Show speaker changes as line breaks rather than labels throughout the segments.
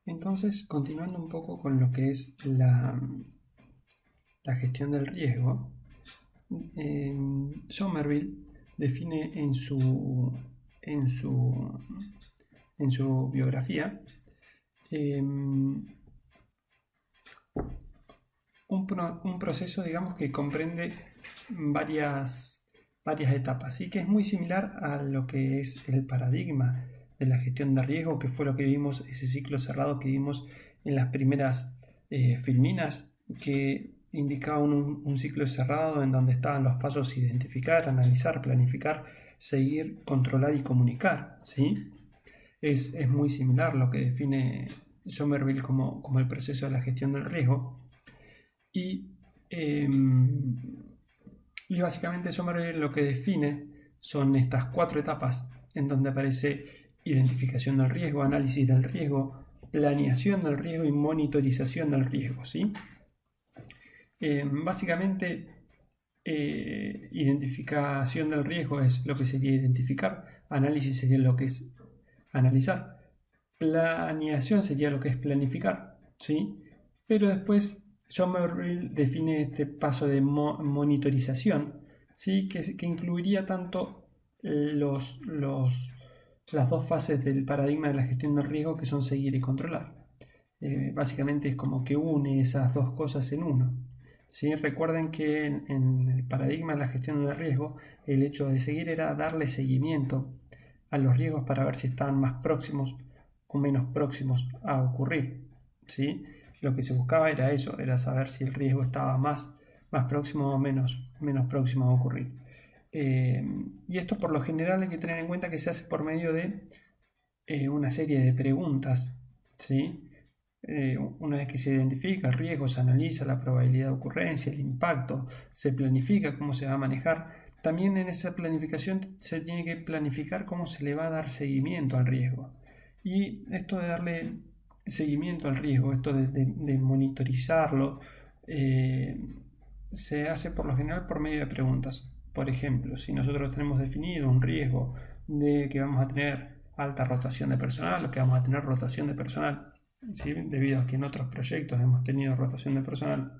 Entonces, continuando un poco con lo que es la gestión del riesgo, Somerville define en su, en su biografía eh, un proceso, digamos, que comprende varias etapas, y que es muy similar a lo que es el paradigma de la gestión de riesgo, que fue lo que vimos, ese ciclo cerrado que vimos en las primeras filminas, que indicaban un ciclo cerrado en donde estaban los pasos identificar, analizar, planificar, seguir, controlar y comunicar, ¿sí? Es muy similar lo que define Somerville como el proceso de la gestión del riesgo. Y, eh, y básicamente Somerville lo que define son estas cuatro etapas en donde aparece identificación del riesgo, análisis del riesgo, planeación del riesgo y monitorización del riesgo, ¿sí? Básicamente, identificación del riesgo es lo que sería identificar, análisis sería lo que es analizar, planeación sería lo que es planificar, ¿sí? Pero después Somerville define este paso de monitorización, ¿sí? Que incluiría tanto las dos fases del paradigma de la gestión del riesgo, que son seguir y controlar. Básicamente es como que une esas dos cosas en uno. ¿Sí? Recuerden que en el paradigma de la gestión del riesgo, el hecho de seguir era darle seguimiento a los riesgos para ver si estaban más próximos o menos próximos a ocurrir, ¿sí? Lo que se buscaba era eso, era saber si el riesgo estaba más próximo o menos próximo a ocurrir. Y esto por lo general hay que tener en cuenta que se hace por medio de una serie de preguntas, ¿sí? Una vez que se identifica el riesgo, se analiza la probabilidad de ocurrencia, el impacto, se planifica cómo se va a manejar. También en esa planificación se tiene que planificar cómo se le va a dar seguimiento al riesgo. Y esto de darle seguimiento al riesgo, esto de monitorizarlo, eh, se hace por lo general por medio de preguntas. Por ejemplo, si nosotros tenemos definido un riesgo de que vamos a tener alta rotación de personal o que vamos a tener rotación de personal, ¿sí? Debido a que en otros proyectos hemos tenido rotación de personal,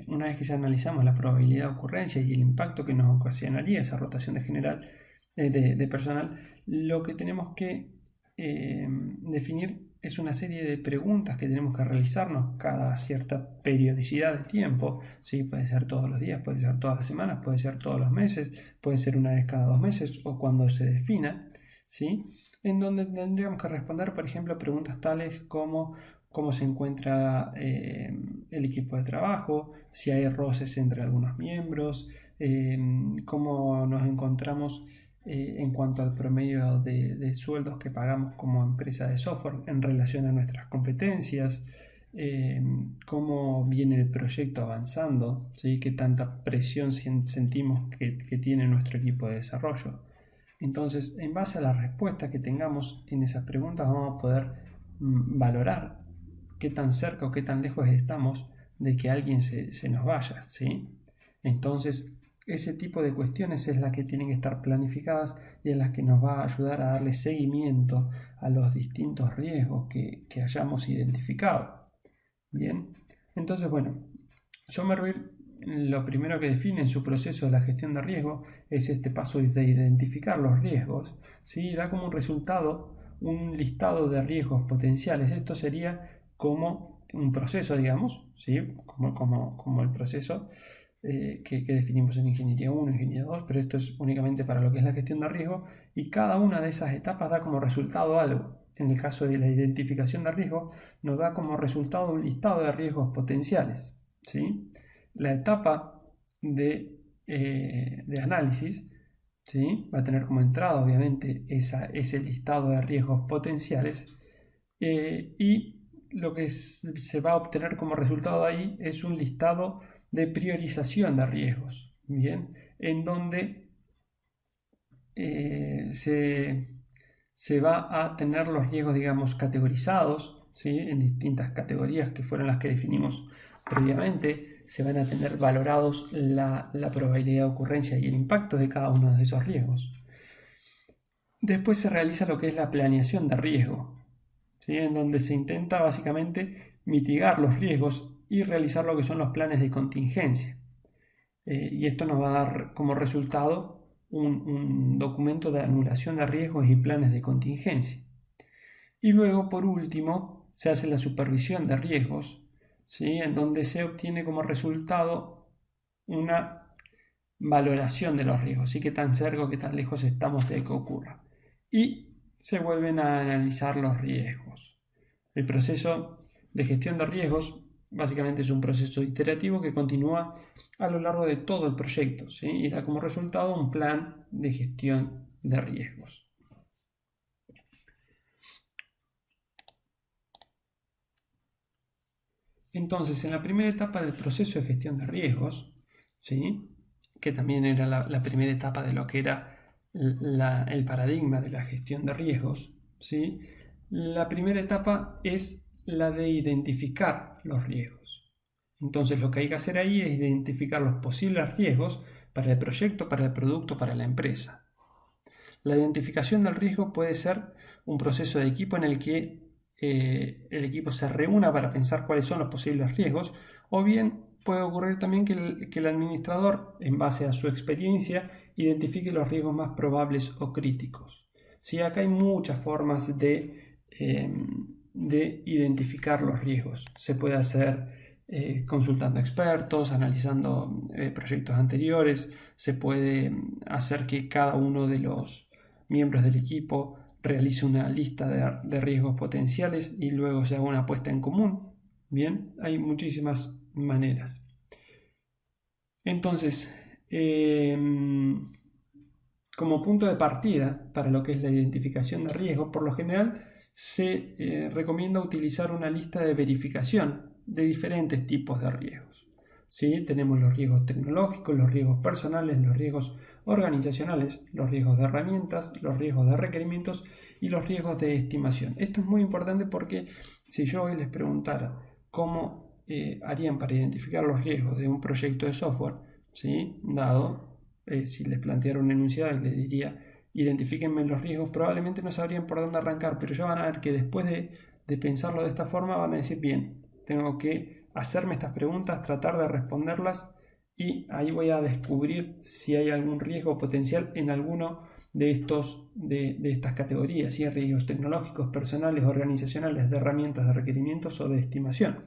una vez que ya analizamos la probabilidad de ocurrencia y el impacto que nos ocasionaría esa rotación de personal, lo que tenemos que definir es una serie de preguntas que tenemos que realizarnos cada cierta periodicidad de tiempo, ¿sí? Puede ser todos los días, puede ser todas las semanas, puede ser todos los meses, puede ser una vez cada 2 meses o cuando se defina, ¿sí? En donde tendríamos que responder, por ejemplo, preguntas tales como cómo se encuentra el equipo de trabajo, si hay roces entre algunos miembros, cómo nos encontramos en cuanto al promedio de sueldos que pagamos como empresa de software en relación a nuestras competencias, cómo viene el proyecto avanzando, ¿sí? Qué tanta presión sentimos que tiene nuestro equipo de desarrollo. Entonces, en base a la respuesta que tengamos en esas preguntas, vamos a poder valorar qué tan cerca o qué tan lejos estamos de que alguien se nos vaya, ¿sí? Entonces, ese tipo de cuestiones es la que tienen que estar planificadas y en las que nos va a ayudar a darle seguimiento a los distintos riesgos que hayamos identificado. Bien, entonces, bueno, Somerville lo primero que define en su proceso de la gestión de riesgo es este paso de identificar los riesgos, ¿sí? Da como un resultado un listado de riesgos potenciales. Esto sería como un proceso, digamos, ¿sí? Como el proceso que definimos en Ingeniería 1, Ingeniería 2, pero esto es únicamente para lo que es la gestión de riesgo, y cada una de esas etapas da como resultado algo. En el caso de la identificación de riesgo, nos da como resultado un listado de riesgos potenciales, ¿sí? La etapa de análisis, ¿sí? Va a tener como entrada, obviamente, ese listado de riesgos potenciales, y lo que se va a obtener como resultado ahí es un listado de priorización de riesgos, ¿bien? En donde se va a tener los riesgos, digamos, categorizados, ¿sí? En distintas categorías que fueron las que definimos previamente. Se van a tener valorados la probabilidad de ocurrencia y el impacto de cada uno de esos riesgos. Después se realiza lo que es la planeación de riesgo, ¿sí? En donde se intenta básicamente mitigar los riesgos y realizar lo que son los planes de contingencia. Y esto nos va a dar como resultado un documento de anulación de riesgos y planes de contingencia. Y luego, por último, se hace la supervisión de riesgos, ¿sí? En donde se obtiene como resultado una valoración de los riesgos, ¿sí? Qué tan cerca o qué tan lejos estamos de que ocurra. Y se vuelven a analizar los riesgos. El proceso de gestión de riesgos básicamente es un proceso iterativo que continúa a lo largo de todo el proyecto, ¿sí? Y da como resultado un plan de gestión de riesgos. Entonces, en la primera etapa del proceso de gestión de riesgos, ¿sí? Que también era la primera etapa de lo que era el paradigma de la gestión de riesgos, ¿sí? La primera etapa es la de identificar los riesgos. Entonces, lo que hay que hacer ahí es identificar los posibles riesgos para el proyecto, para el producto, para la empresa. La identificación del riesgo puede ser un proceso de equipo en el que el equipo se reúna para pensar cuáles son los posibles riesgos, o bien puede ocurrir también que el administrador, en base a su experiencia, identifique los riesgos más probables o críticos. Sí, acá hay muchas formas de identificar los riesgos. Se puede hacer consultando expertos, analizando proyectos anteriores, se puede hacer que cada uno de los miembros del equipo realice una lista de riesgos potenciales y luego se haga una apuesta en común. Bien, hay muchísimas maneras. Entonces, como punto de partida para lo que es la identificación de riesgos, por lo general se recomienda utilizar una lista de verificación de diferentes tipos de riesgos. ¿Sí? Tenemos los riesgos tecnológicos, los riesgos personales, los riesgos organizacionales, los riesgos de herramientas, los riesgos de requerimientos y los riesgos de estimación. Esto es muy importante porque si yo hoy les preguntara cómo harían para identificar los riesgos de un proyecto de software, ¿sí? Dado, si les planteara un enunciado y les diría identifíquenme los riesgos, probablemente no sabrían por dónde arrancar, pero ya van a ver que después de pensarlo de esta forma van a decir, bien, tengo que hacerme estas preguntas, tratar de responderlas y ahí voy a descubrir si hay algún riesgo potencial en alguno de estas categorías, si hay riesgos tecnológicos, personales, organizacionales, de herramientas, de requerimientos o de estimación.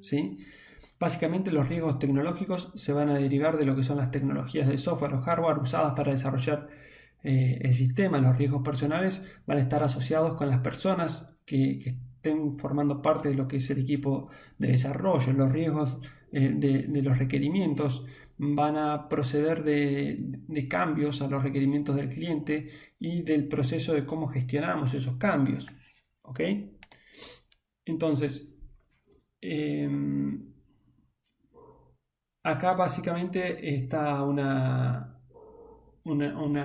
¿Sí? Básicamente los riesgos tecnológicos se van a derivar de lo que son las tecnologías de software o hardware usadas para desarrollar el sistema. Los riesgos personales van a estar asociados con las personas que estén formando parte de lo que es el equipo de desarrollo. Los riesgos de los requerimientos van a proceder de cambios a los requerimientos del cliente y del proceso de cómo gestionamos esos cambios. ¿Ok? Entonces, acá básicamente está una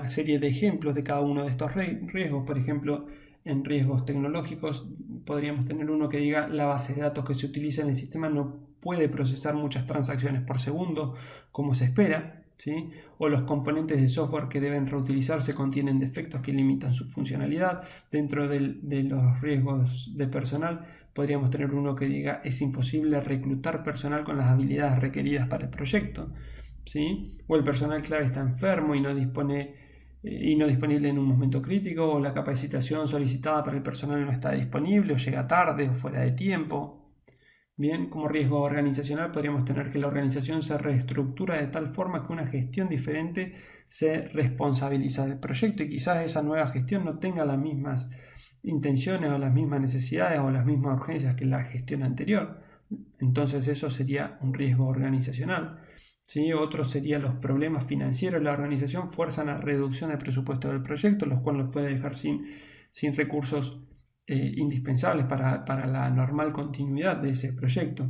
serie de ejemplos de cada uno de estos riesgos. Por ejemplo, en riesgos tecnológicos podríamos tener uno que diga la base de datos que se utiliza en el sistema no puede procesar muchas transacciones por segundo como se espera, ¿sí? O los componentes de software que deben reutilizarse contienen defectos que limitan su funcionalidad. Dentro de los riesgos de personal podríamos tener uno que diga es imposible reclutar personal con las habilidades requeridas para el proyecto, ¿sí? O el personal clave está enfermo y no disponible en un momento crítico, o la capacitación solicitada para el personal no está disponible, o llega tarde o fuera de tiempo. Bien, como riesgo organizacional podríamos tener que la organización se reestructura de tal forma que una gestión diferente se responsabiliza del proyecto y quizás esa nueva gestión no tenga las mismas intenciones o las mismas necesidades o las mismas urgencias que la gestión anterior. Entonces eso sería un riesgo organizacional. ¿Sí? Otro sería los problemas financieros de la organización fuerzan a reducción del presupuesto del proyecto, los cuales puede dejar sin recursos indispensables para la normal continuidad de ese proyecto.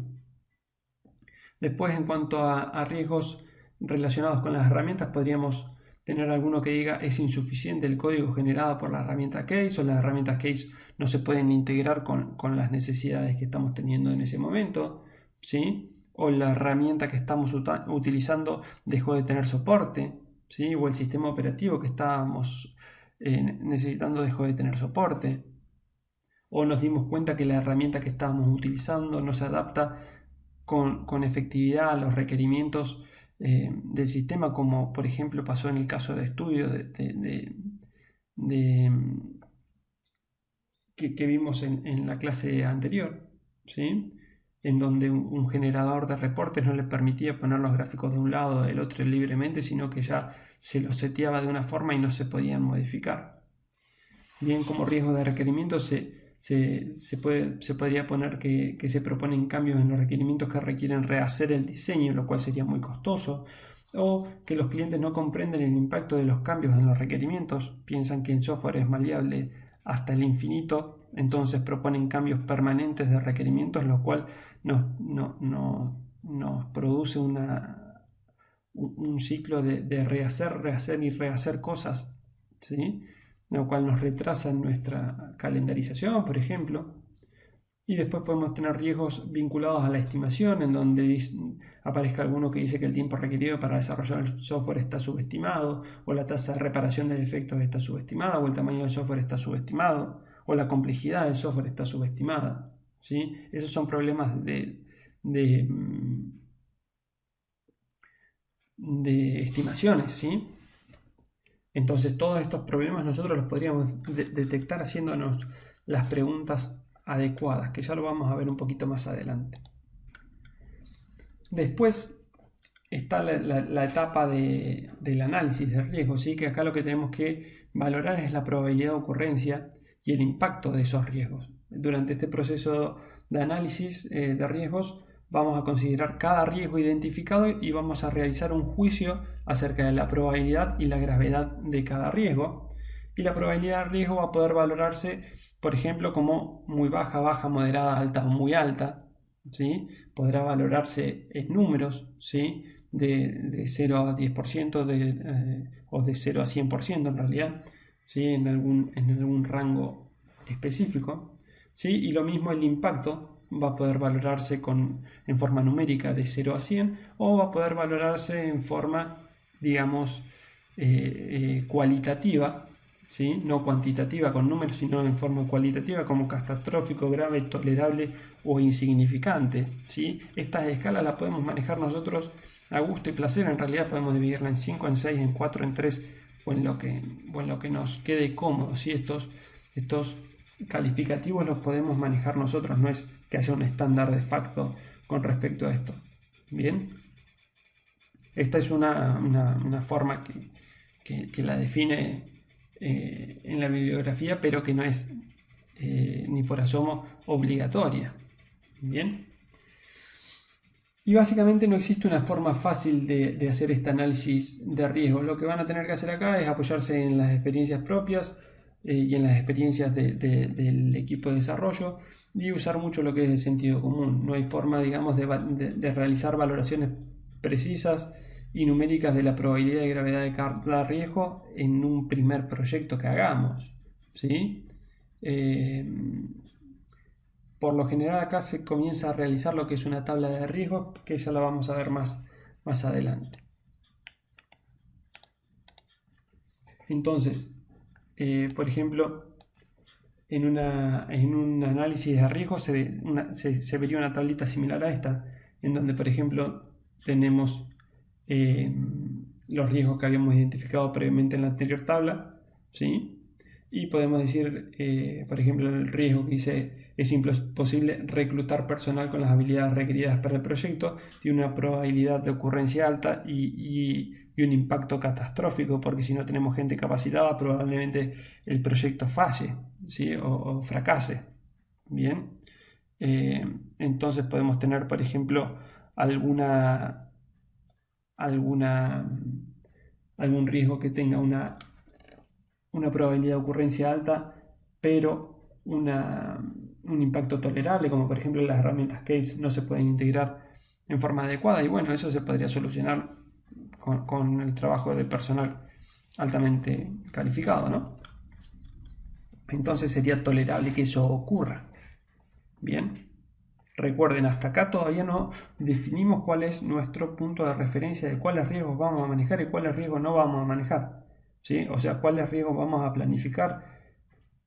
Después, en cuanto a riesgos relacionados con las herramientas, podríamos tener alguno que diga es insuficiente el código generado por la herramienta Case, o las herramientas Case no se pueden integrar con las necesidades que estamos teniendo en ese momento, ¿sí? O la herramienta que estamos utilizando dejó de tener soporte, ¿sí? O el sistema operativo que estábamos necesitando dejó de tener soporte. o nos dimos cuenta que la herramienta que estábamos utilizando no se adapta con efectividad a los requerimientos del sistema, como por ejemplo pasó en el caso de estudio que vimos en la clase anterior, ¿sí? En donde un generador de reportes no le permitía poner los gráficos de un lado o del otro libremente, sino que ya se los seteaba de una forma y no se podían modificar. Bien, como riesgo de requerimiento se podría poner que se proponen cambios en los requerimientos que requieren rehacer el diseño, lo cual sería muy costoso, o que los clientes no comprenden el impacto de los cambios en los requerimientos, piensan que el software es maleable hasta el infinito, entonces proponen cambios permanentes de requerimientos, lo cual nos produce un ciclo de rehacer y rehacer cosas, ¿sí? Lo cual nos retrasa en nuestra calendarización, por ejemplo. Y después podemos tener riesgos vinculados a la estimación, en donde aparezca alguno que dice que el tiempo requerido para desarrollar el software está subestimado, o la tasa de reparación de defectos está subestimada, o el tamaño del software está subestimado, o la complejidad del software está subestimada, ¿sí? Esos son problemas de estimaciones, ¿sí? Entonces todos estos problemas nosotros los podríamos detectar haciéndonos las preguntas adecuadas, que ya lo vamos a ver un poquito más adelante. Después está la etapa del análisis de riesgo, ¿sí? Que acá lo que tenemos que valorar es la probabilidad de ocurrencia y el impacto de esos riesgos. Durante este proceso de análisis de riesgos vamos a considerar cada riesgo identificado y vamos a realizar un juicio acerca de la probabilidad y la gravedad de cada riesgo. Y la probabilidad de riesgo va a poder valorarse, por ejemplo, como muy baja, baja, moderada, alta o muy alta, ¿sí? Podrá valorarse en números, ¿sí? De 0 a 10% o de 0 a 100% en realidad, ¿sí? En algún rango específico, ¿sí? Y lo mismo el impacto va a poder valorarse en forma numérica de 0 a 100 o va a poder valorarse en forma, digamos, cualitativa, ¿sí? No cuantitativa con números, sino en forma cualitativa como catastrófico, grave, tolerable o insignificante, ¿sí? Estas escalas las podemos manejar nosotros a gusto y placer. En realidad podemos dividirla en 5, en 6, en 4, en 3 o en lo que nos quede cómodo, ¿sí? Estos calificativos los podemos manejar nosotros, no es que haya un estándar de facto con respecto a esto. Bien, esta es una forma que la define en la bibliografía, pero que no es ni por asomo obligatoria. Bien. Y básicamente no existe una forma fácil de hacer este análisis de riesgo. Lo que van a tener que hacer acá es apoyarse en las experiencias propias y en las experiencias del equipo de desarrollo y usar mucho lo que es el sentido común. No hay forma, digamos, de realizar valoraciones precisas y numéricas de la probabilidad de gravedad de cada riesgo en un primer proyecto que hagamos, ¿sí? Por lo general acá se comienza a realizar lo que es una tabla de riesgos, que ya la vamos a ver más adelante. Entonces, por ejemplo, en un análisis de riesgos se vería una tablita similar a esta, en donde, por ejemplo, tenemos los riesgos que habíamos identificado previamente en la anterior tabla, ¿sí? Y podemos decir, por ejemplo, el riesgo que dice es imposible reclutar personal con las habilidades requeridas para el proyecto, tiene una probabilidad de ocurrencia alta y un impacto catastrófico, porque si no tenemos gente capacitada probablemente el proyecto falle, ¿sí? o fracase. Bien, entonces podemos tener, por ejemplo, algún riesgo que tenga una probabilidad de ocurrencia alta, pero un impacto tolerable, como por ejemplo las herramientas Case no se pueden integrar en forma adecuada, y bueno, eso se podría solucionar con el trabajo de personal altamente calificado, ¿no? Entonces sería tolerable que eso ocurra. Bien, recuerden, hasta acá todavía no definimos cuál es nuestro punto de referencia de cuáles riesgos vamos a manejar y cuáles riesgos no vamos a manejar, ¿sí? O sea, cuáles riesgos vamos a planificar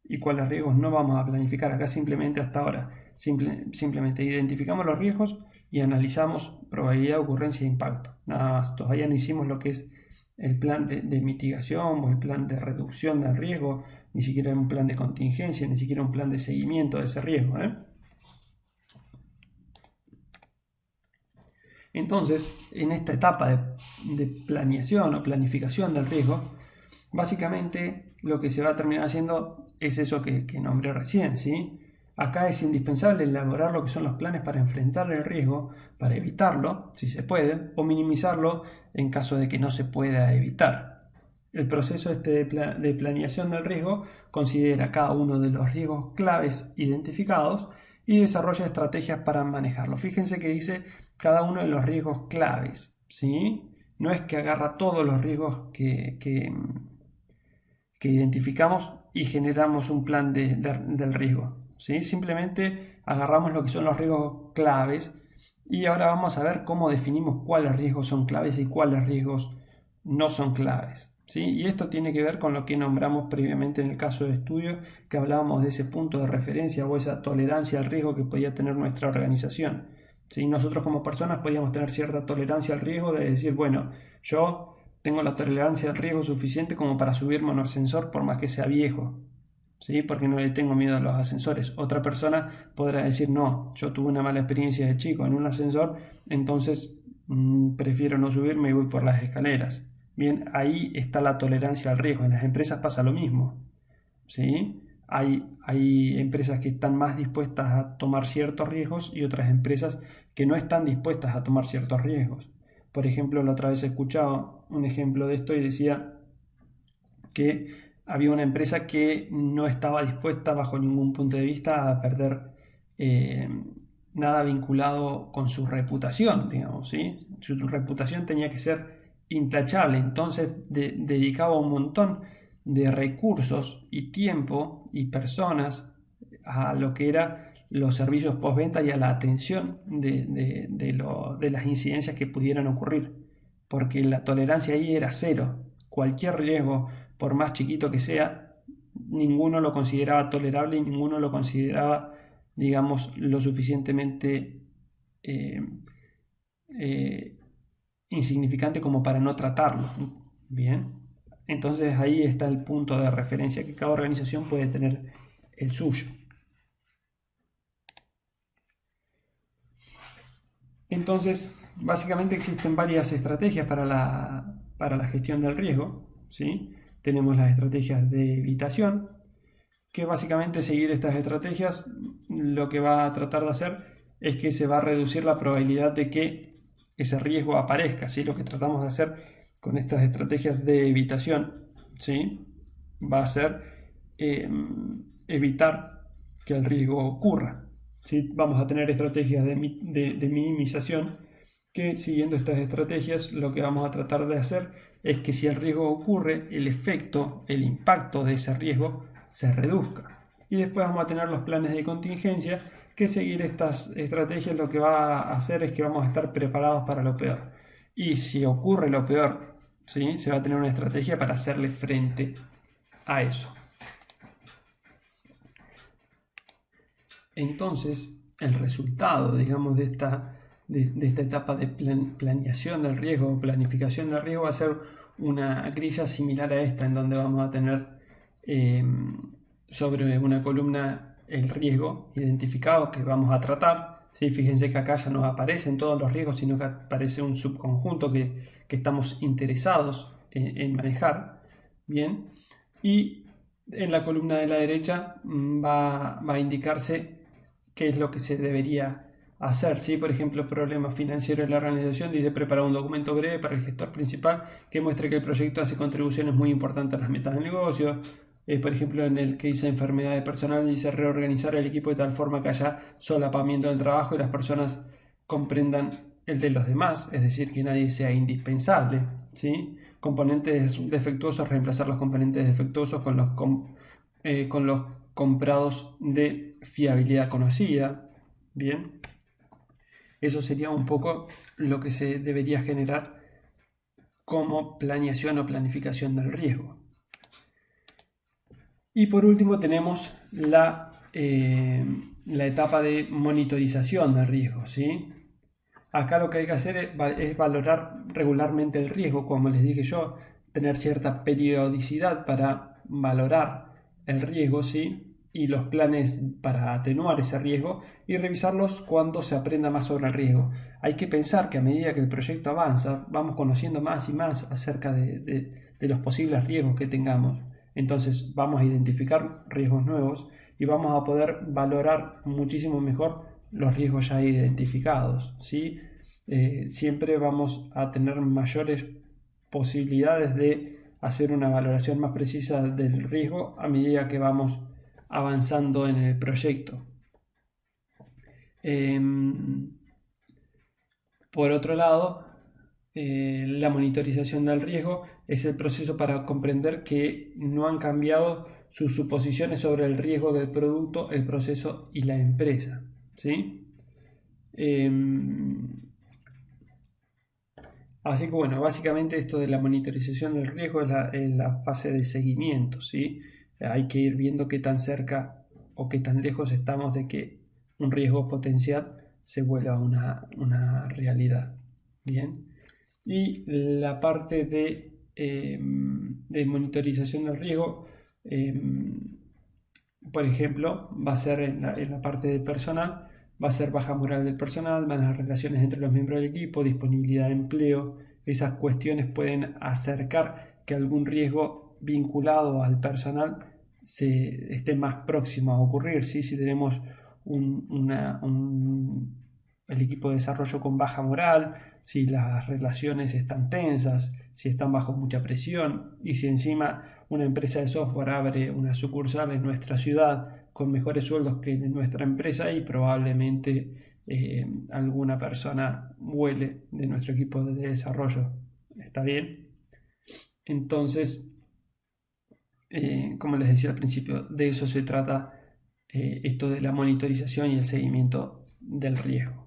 y cuáles riesgos no vamos a planificar. Acá simplemente hasta ahora, simplemente identificamos los riesgos y analizamos probabilidad, ocurrencia e impacto. Nada más, todavía no hicimos lo que es el plan de mitigación o el plan de reducción del riesgo, ni siquiera un plan de contingencia, ni siquiera un plan de seguimiento de ese riesgo. Entonces, en esta etapa de planeación o planificación del riesgo, básicamente lo que se va a terminar haciendo es eso que nombré recién, ¿sí? Acá es indispensable elaborar lo que son los planes para enfrentar el riesgo, para evitarlo, si se puede, o minimizarlo en caso de que no se pueda evitar. El proceso de planeación del riesgo considera cada uno de los riesgos claves identificados y desarrolla estrategias para manejarlo. Fíjense que dice cada uno de los riesgos claves, ¿sí? No es que agarra todos los riesgos que identificamos y generamos un plan del riesgo, ¿sí? Simplemente agarramos lo que son los riesgos claves y ahora vamos a ver cómo definimos cuáles riesgos son claves y cuáles riesgos no son claves, ¿sí? Y esto tiene que ver con lo que nombramos previamente en el caso de estudio, que hablábamos de ese punto de referencia o esa tolerancia al riesgo que podía tener nuestra organización, ¿sí? Nosotros como personas podíamos tener cierta tolerancia al riesgo de decir, bueno, yo tengo la tolerancia al riesgo suficiente como para subirme a un ascensor por más que sea viejo, ¿sí? Porque no le tengo miedo a los ascensores. Otra persona podrá decir, no, yo tuve una mala experiencia de chico en un ascensor, entonces prefiero no subirme y voy por las escaleras. Bien, ahí está la tolerancia al riesgo. En las empresas pasa lo mismo, ¿sí? Hay empresas que están más dispuestas a tomar ciertos riesgos y otras empresas que no están dispuestas a tomar ciertos riesgos. Por ejemplo, la otra vez escuchaba un ejemplo de esto y decía que había una empresa que no estaba dispuesta bajo ningún punto de vista a perder nada vinculado con su reputación, digamos, ¿sí? Su reputación tenía que ser intachable, entonces dedicaba un montón de recursos y tiempo y personas a lo que era los servicios postventa y a la atención de las incidencias que pudieran ocurrir, porque la tolerancia ahí era cero. Cualquier riesgo, por más chiquito que sea, ninguno lo consideraba tolerable y ninguno lo consideraba, digamos, lo suficientemente eh, eh, insignificante como para no tratarlo. Bien, entonces ahí está el punto de referencia que cada organización puede tener el suyo. Entonces, básicamente existen varias estrategias para la gestión del riesgo, ¿sí? Tenemos las estrategias de evitación, que básicamente seguir estas estrategias lo que va a tratar de hacer es que se va a reducir la probabilidad de que ese riesgo aparezca, ¿sí? Lo que tratamos de hacer con estas estrategias de evitación, ¿sí? Va a ser evitar que el riesgo ocurra, ¿sí? Vamos a tener estrategias de minimización que, siguiendo estas estrategias, lo que vamos a tratar de hacer es que si el riesgo ocurre, el efecto, el impacto de ese riesgo se reduzca. Y después vamos a tener los planes de contingencia, que seguir estas estrategias lo que va a hacer es que vamos a estar preparados para lo peor. Y si ocurre lo peor, ¿sí? Se va a tener una estrategia para hacerle frente a eso. Entonces, el resultado, digamos, de esta etapa de planeación del riesgo, planificación del riesgo, va a ser una grilla similar a esta, en donde vamos a tener sobre una columna el riesgo identificado que vamos a tratar. ¿Sí? Fíjense que acá ya no aparecen todos los riesgos, sino que aparece un subconjunto que estamos interesados en manejar. Bien, y en la columna de la derecha va a indicarse qué es lo que se debería hacer. ¿Sí? Por ejemplo, problemas financieros de la organización, dice preparar un documento breve para el gestor principal que muestre que el proyecto hace contribuciones muy importantes a las metas del negocio. Por ejemplo, en el que dice enfermedad de personal, dice reorganizar el equipo de tal forma que haya solapamiento del trabajo y las personas comprendan el de los demás, es decir, que nadie sea indispensable. ¿Sí? Componentes defectuosos, reemplazar los componentes defectuosos con los comprados de fiabilidad conocida. Bien, eso sería un poco lo que se debería generar como planeación o planificación del riesgo. Y por último tenemos la etapa de monitorización del riesgo, ¿sí? Acá lo que hay que hacer es valorar regularmente el riesgo, como les dije yo, tener cierta periodicidad para valorar el riesgo, ¿sí? Y los planes para atenuar ese riesgo y revisarlos cuando se aprenda más sobre el riesgo. Hay que pensar que a medida que el proyecto avanza, vamos conociendo más y más acerca de los posibles riesgos que tengamos. Entonces vamos a identificar riesgos nuevos y vamos a poder valorar muchísimo mejor los riesgos ya identificados, ¿sí? Siempre vamos a tener mayores posibilidades de hacer una valoración más precisa del riesgo a medida que vamos avanzando en el proyecto. Por otro lado, la monitorización del riesgo es el proceso para comprender que no han cambiado sus suposiciones sobre el riesgo del producto, el proceso y la empresa, ¿sí? Así que bueno, básicamente esto de la monitorización del riesgo es la fase de seguimiento, ¿sí? Hay que ir viendo qué tan cerca o qué tan lejos estamos de que un riesgo potencial se vuelva una realidad. Bien. Y la parte de monitorización del riesgo, por ejemplo, va a ser en la parte de personal, va a ser baja moral del personal, malas relaciones entre los miembros del equipo, disponibilidad de empleo. Esas cuestiones pueden acercar que algún riesgo vinculado al personal esté más próximo a ocurrir, ¿sí? Si tenemos el equipo de desarrollo con baja moral, si las relaciones están tensas, si están bajo mucha presión y si encima una empresa de software abre una sucursal en nuestra ciudad con mejores sueldos que en nuestra empresa y probablemente alguna persona huele de nuestro equipo de desarrollo. ¿Está bien? Entonces, como les decía al principio, de eso se trata esto de la monitorización y el seguimiento del riesgo.